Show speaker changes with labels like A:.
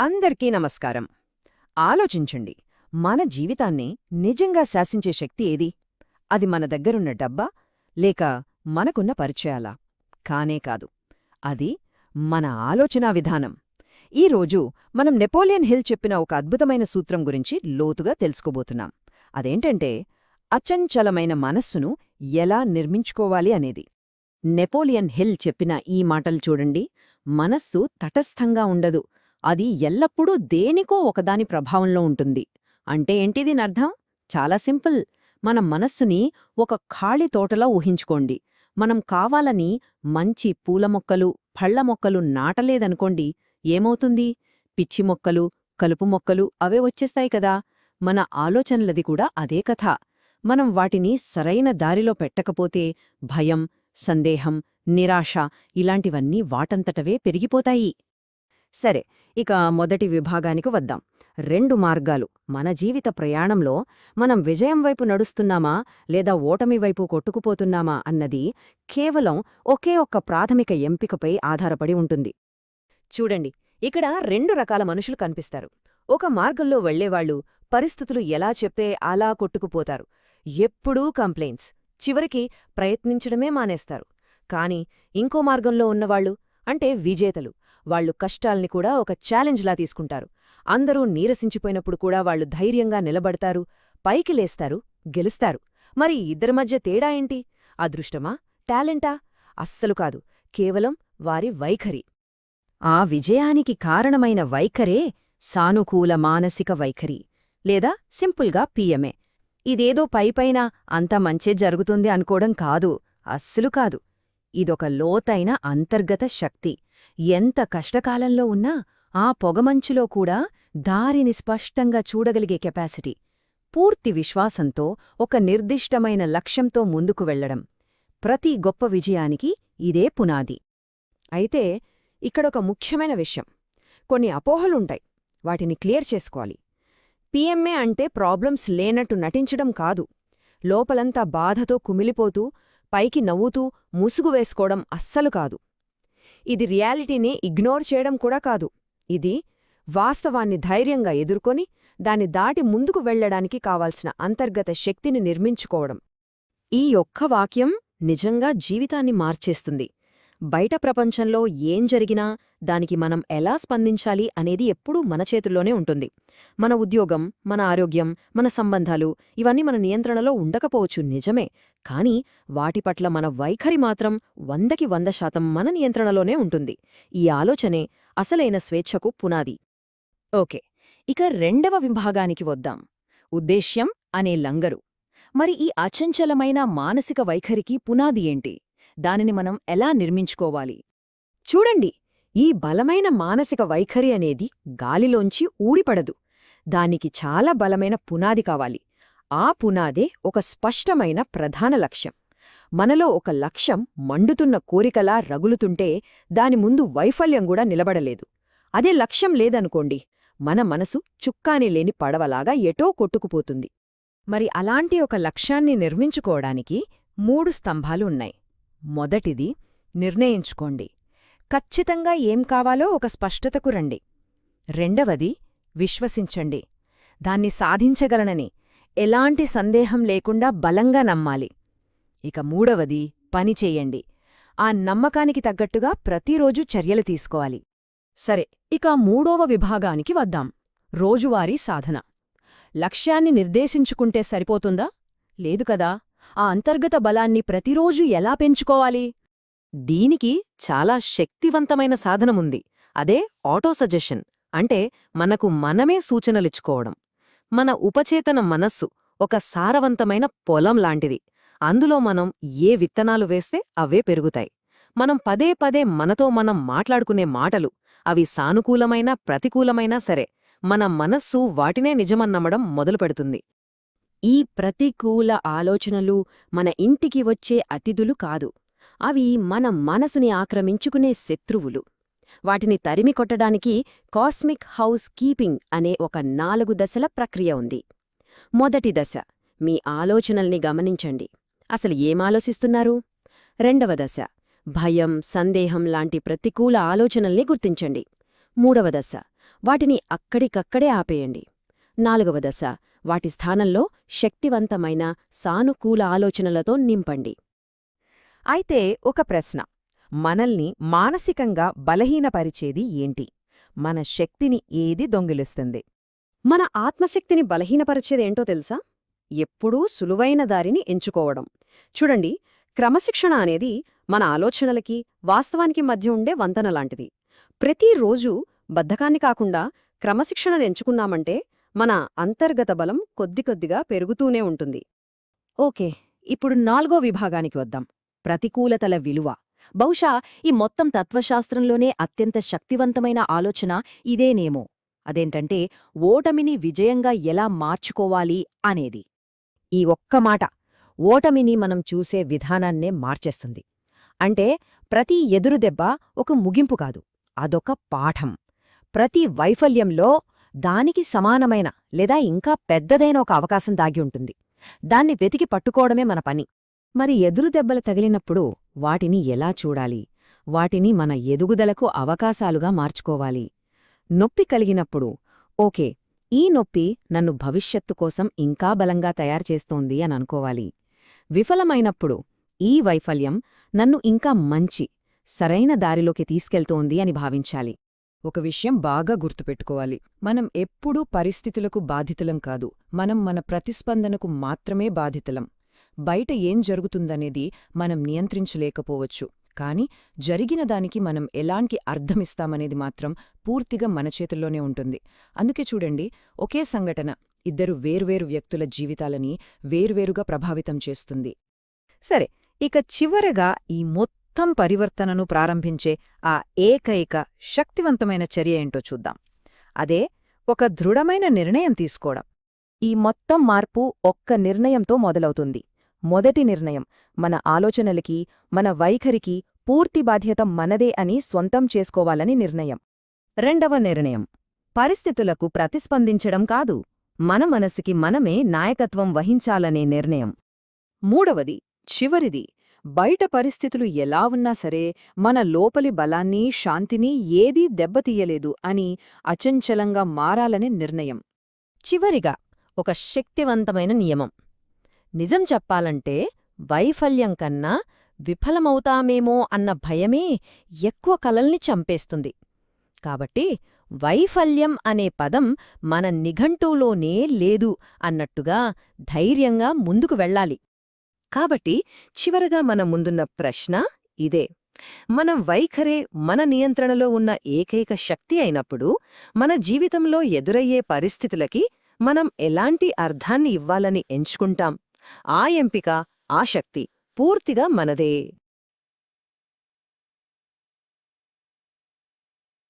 A: అందరికీ నమస్కారం. ఆలోచించండి, మన జీవితాన్ని నిజంగా శాసించే శక్తి ఏది? అది మన దగ్గరున్న డబ్బా, లేక మనకున్న పరిచయాలా? కానే కాదు. అది మన ఆలోచనా విధానం. ఈరోజు మనం నెపోలియన్ హిల్ చెప్పిన ఒక అద్భుతమైన సూత్రం గురించి లోతుగా తెలుసుకోబోతున్నాం. అదేంటంటే, అచంచలమైన మనస్సును ఎలా నిర్మించుకోవాలి అనేది. నెపోలియన్ హిల్ చెప్పిన ఈ మాటలు చూడండి. మనస్సు తటస్థంగా ఉండదు, అది ఎల్లప్పుడూ దేనికో ఒకదాని ప్రభావంలో ఉంటుంది. అంటే ఏంటి దీనర్థం? చాలా సింపుల్. మన మనస్సుని ఒక ఖాళీ తోటలా ఊహించుకోండి. మనం కావాలని మంచి పూల మొక్కలు, పళ్ల మొక్కలు నాటలేదనుకోండి, ఏమవుతుంది? పిచ్చి మొక్కలు, కలుపు మొక్కలు అవే వచ్చేస్తాయి కదా. మన ఆలోచనలది కూడా అదే కథ. మనం వాటిని సరైన దారిలో పెట్టకపోతే భయం, సందేహం, నిరాశ ఇలాంటివన్నీ వాటంతటవే పెరిగిపోతాయి. సరే, ఇక మొదటి విభాగానికి వద్దాం. 2 మార్గాలు. మన జీవిత ప్రయాణంలో మనం విజయం వైపు నడుస్తున్నామా లేదా ఓటమి వైపు కొట్టుకుపోతున్నామా అన్నది కేవలం ఒకే ఒక్క ప్రాథమిక ఎంపికపై ఆధారపడి ఉంటుంది. చూడండి, ఇక్కడ 2 రకాల మనుషులు కనిపిస్తారు. ఒక మార్గంలో వెళ్లేవాళ్లు పరిస్థితులు ఎలా చెప్తే అలా కొట్టుకుపోతారు. ఎప్పుడూ కంప్లైంట్స్, చివరికి ప్రయత్నించడమే మానేస్తారు. కాని ఇంకో మార్గంలో ఉన్నవాళ్లు అంటే విజేతలు. వాళ్లు కష్టాల్ని కూడా ఒక ఛాలెంజ్లా తీసుకుంటారు. అందరూ నీరసించిపోయినప్పుడు కూడా వాళ్లు ధైర్యంగా నిలబడతారు, పైకి లేస్తారు, గెలుస్తారు. మరి ఇద్దరి మధ్య తేడా ఏంటి? అదృష్టమా, టాలెంటా? అస్సలు కాదు, కేవలం వారి వైఖరి. ఆ విజయానికి కారణమైన వైఖరే సానుకూల మానసిక వైఖరి, లేదా సింపుల్గా పిఎంఏ. ఇదేదో పైపైన అంత మంచే జరుగుతుంది అనుకోవడం కాదు, అస్సలు కాదు. ఇదొక లోతైన అంతర్గత శక్తి. ఎంత కష్టకాలంలో ఉన్నా ఆ పొగమంచులో కూడా దారిని స్పష్టంగా చూడగలిగే కెపాసిటీ. పూర్తి విశ్వాసంతో ఒక నిర్దిష్టమైన లక్ష్యంతో ముందుకు వెళ్లడం. ప్రతి గొప్ప విజయానికి ఇదే పునాది. అయితే ఇక్కడొక ముఖ్యమైన విషయం. కొన్ని అపోహలుంటాయి, వాటిని క్లియర్ చేసుకోవాలి. పిఎంఏ అంటే ప్రాబ్లమ్స్ లేనట్టు నటించడం కాదు. లోపలంతా బాధతో కుమిలిపోతూ పైకి నవ్వుతూ ముసుగు వేసుకోవడం అస్సలు కాదు. ఇది రియాలిటీని ఇగ్నోర్ చేయడం కూడా కాదు. ఇది వాస్తవాన్ని ధైర్యంగా ఎదుర్కొని దాన్ని దాటి ముందుకు వెళ్లడానికి కావాల్సిన అంతర్గత శక్తిని నిర్మించుకోవడం. ఈ ఒక్క వాక్యం నిజంగా జీవితాన్ని మార్చేస్తుంది. బయట ప్రపంచంలో ఏం జరిగినా దానికి మనం ఎలా స్పందించాలి అనేది ఎప్పుడూ మన చేతుల్లోనే ఉంటుంది. మన ఉద్యోగం, మన ఆరోగ్యం, మన సంబంధాలు ఇవన్నీ మన నియంత్రణలో ఉండకపోవచ్చు, నిజమే. కానీ వాటి పట్ల మన వైఖరి మాత్రం 100కి 100% మన నియంత్రణలోనే ఉంటుంది. ఈ ఆలోచనే అసలైన స్వేచ్ఛకు పునాది. ఓకే, ఇక 2వ విభాగానికి వద్దాం. ఉద్దేశ్యం అనే లంగరు. మరి ఈ అచంచలమైన మానసిక వైఖరికి పునాది ఏంటి? దానిని మనం ఎలా నిర్మించుకోవాలి? చూడండి, ఈ బలమైన మానసిక వైఖరి అనేది గాలిలోంచి ఊడిపడదు. దానికి చాలా బలమైన పునాది కావాలి. ఆ పునాదే ఒక స్పష్టమైన ప్రధాన లక్ష్యం. మనలో ఒక లక్ష్యం మండుతున్న కోరికలా రగులుతుంటే దాని ముందు వైఫల్యం కూడా నిలబడలేదు. అదే లక్ష్యం లేదనుకోండి, మన మనసు చుక్కాని లేని పడవలాగా ఎటో కొట్టుకుపోతుంది. మరి అలాంటి ఒక లక్ష్యాన్ని నిర్మించుకోవడానికి 3 స్తంభాలు ఉన్నాయి. మొదటిది, నిర్ణయించుకోండి. ఖచ్చితంగా ఏం కావాలో ఒక స్పష్టతకు రండి. 2వది, విశ్వసించండి. దాన్ని సాధించగలనని ఎలాంటి సందేహం లేకుండా బలంగా నమ్మాలి. ఇక 3వది, పనిచేయండి. ఆ నమ్మకానికి తగ్గట్టుగా ప్రతిరోజూ చర్యలు తీసుకోవాలి. సరే, ఇక 3వ విభాగానికి వద్దాం. రోజువారీ సాధన. లక్ష్యాన్ని నిర్దేశించుకుంటే సరిపోతుందా? లేదు కదా. ఆ అంతర్గత బలాన్ని ప్రతిరోజూ ఎలా పెంచుకోవాలి? దీనికి చాలా శక్తివంతమైన సాధనముంది. అదే ఆటో సజెషన్. అంటే మనకు మనమే సూచనలిచ్చుకోవడం. మన ఉపచేతన మనస్సు ఒక సారవంతమైన పొలం లాంటిది. అందులో మనం ఏ విత్తనాలు వేస్తే అవే పెరుగుతాయి. మనం పదే పదే మనతో మనం మాట్లాడుకునే మాటలు, అవి సానుకూలమైనా ప్రతికూలమైనా సరే, మన మనస్సు వాటినే నిజమన్నమడం మొదలుపెడుతుంది. ఈ ప్రతికూల ఆలోచనలు మన ఇంటికి వచ్చే అతిథులు కాదు. అవి మన మనసుని ఆక్రమించుకునే శత్రువులు. వాటిని తరిమికొట్టడానికి కాస్మిక్ హౌస్ కీపింగ్ అనే ఒక 4 దశల ప్రక్రియ ఉంది. మొదటి దశ, మీ ఆలోచనల్ని గమనించండి. అసలు ఏమాలోచిస్తున్నారు? 2వ దశ, భయం, సందేహం లాంటి ప్రతికూల ఆలోచనల్ని గుర్తించండి. 3వ దశ,
B: వాటిని అక్కడికక్కడే ఆపేయండి. 4వ దశ, వాటి స్థానంలో శక్తివంతమైన సానుకూల ఆలోచనలతో నింపండి.
A: అయితే ఒక ప్రశ్న, మనల్ని మానసికంగా బలహీనపరిచేది ఏంటి? మన శక్తిని ఏది దొంగిలిస్తుంది?
B: మన ఆత్మశక్తిని బలహీనపరిచేదేంటో తెలుసా? ఎప్పుడూ సులువైన దారిని ఎంచుకోవడం. చూడండి, క్రమశిక్షణ అనేది మన ఆలోచనలకి వాస్తవానికి మధ్య ఉండే వంతెనలాంటిది. ప్రతిరోజూ బద్ధకాన్ని కాకుండా క్రమశిక్షణను ఎంచుకున్నామంటే మన అంతర్గత బలం కొద్దికొద్దిగా పెరుగుతూనే ఉంటుంది. ఓకే, ఇప్పుడు 4వ విభాగానికి వద్దాం, ప్రతికూలతల విలువ. బహుశా ఈ మొత్తం తత్వశాస్త్రంలోనే అత్యంత శక్తివంతమైన ఆలోచన ఇదేనేమో. అదేంటంటే, ఓటమిని విజయంగా ఎలా మార్చుకోవాలి అనేది. ఈ ఒక్క మాట ఓటమిని మనం చూసే విధానాన్నే మార్చేస్తుంది. అంటే ప్రతి ఎదురుదెబ్బ ఒక ముగింపు కాదు, అదొక పాఠం. ప్రతి వైఫల్యంలో దానికి సమానమైన లేదా ఇంకా పెద్దదైన ఒక అవకాశం దాగి ఉంటుంది. దాన్ని వెతికి పట్టుకోవడమే మన పని. మరి ఎదురుదెబ్బలు తగిలినప్పుడు వాటిని ఎలా చూడాలి? వాటిని మన ఎదుగుదలకు అవకాశాలుగా మార్చుకోవాలి. నొప్పి కలిగినప్పుడు, ఓకే, ఈ నొప్పి నన్ను భవిష్యత్తు కోసం ఇంకా బలంగా తయారుచేస్తోంది అని అనుకోవాలి. విఫలమైనప్పుడు, ఈ వైఫల్యం నన్ను ఇంకా మంచి, సరైన దారిలోకి తీసుకెళ్తోంది అని భావించాలి. ఒక విషయం బాగా గుర్తుపెట్టుకోవాలి, మనం ఎప్పుడూ పరిస్థితులకు బాధితులం కాదు, మనం మన ప్రతిస్పందనకు మాత్రమే బాధితులం. బయట ఏం జరుగుతుందనేది మనం నియంత్రించలేకపోవచ్చు, కాని జరిగిన దానికి మనం ఎలాంటి అర్థమిస్తామనేది మాత్రం పూర్తిగా మన చేతుల్లోనే ఉంటుంది. అందుకే చూడండి, ఒకే సంఘటన ఇద్దరు వేర్వేరు వ్యక్తుల జీవితాలని వేర్వేరుగా ప్రభావితం చేస్తుంది. సరే, ఇక చివరగా ఈ మొత్తం పరివర్తనను ప్రారంభించే ఆ ఏకైక శక్తివంతమైన చర్య ఏంటో చూద్దాం. అదే ఒక దృఢమైన నిర్ణయం తీసుకోవడం. ఈ మొత్తం మార్పు ఒక్క నిర్ణయంతో మొదలవుతుంది. మొదటి నిర్ణయం, మన ఆలోచనలకి, మన వైఖరికి పూర్తి బాధ్యత మనదే అని స్వంతం చేసుకోవాలని నిర్ణయం. రెండవ నిర్ణయం, పరిస్థితులకు ప్రతిస్పందించడం కాదు, మన మనసుకి మనమే నాయకత్వం వహించాలనే నిర్ణయం. మూడవది, చివరిది, బయట పరిస్థితులు ఎలా ఉన్నా సరే మన లోపలి బలాన్ని, శాంతిని ఏదీ దెబ్బతీయలేదు అని అచంచలంగా మారాలనే నిర్ణయం. చివరిగా ఒక శక్తివంతమైన నియమం. నిజం చెప్పాలంటే వైఫల్యం కన్నా విఫలమవుతామేమో అన్న భయమే ఎక్కువ కలల్ని చంపేస్తుంది. కాబట్టి వైఫల్యం అనే పదం మన నిఘంటువులోనే లేదు అన్నట్టుగా ధైర్యంగా ముందుకు వెళ్ళాలి. కాబట్టి చివరగా మన ముందున్న ప్రశ్న ఇదే, మన వైఖరే మన నియంత్రణలో ఉన్న ఏకైక శక్తి అయినప్పుడు మన జీవితంలో ఎదురయ్యే పరిస్థితులకి మనం ఎలాంటి అర్థాన్ని ఇవ్వాలని ఎంచుకుంటాం? ఆ ఎంపిక, ఆ శక్తి పూర్తిగా మనదే.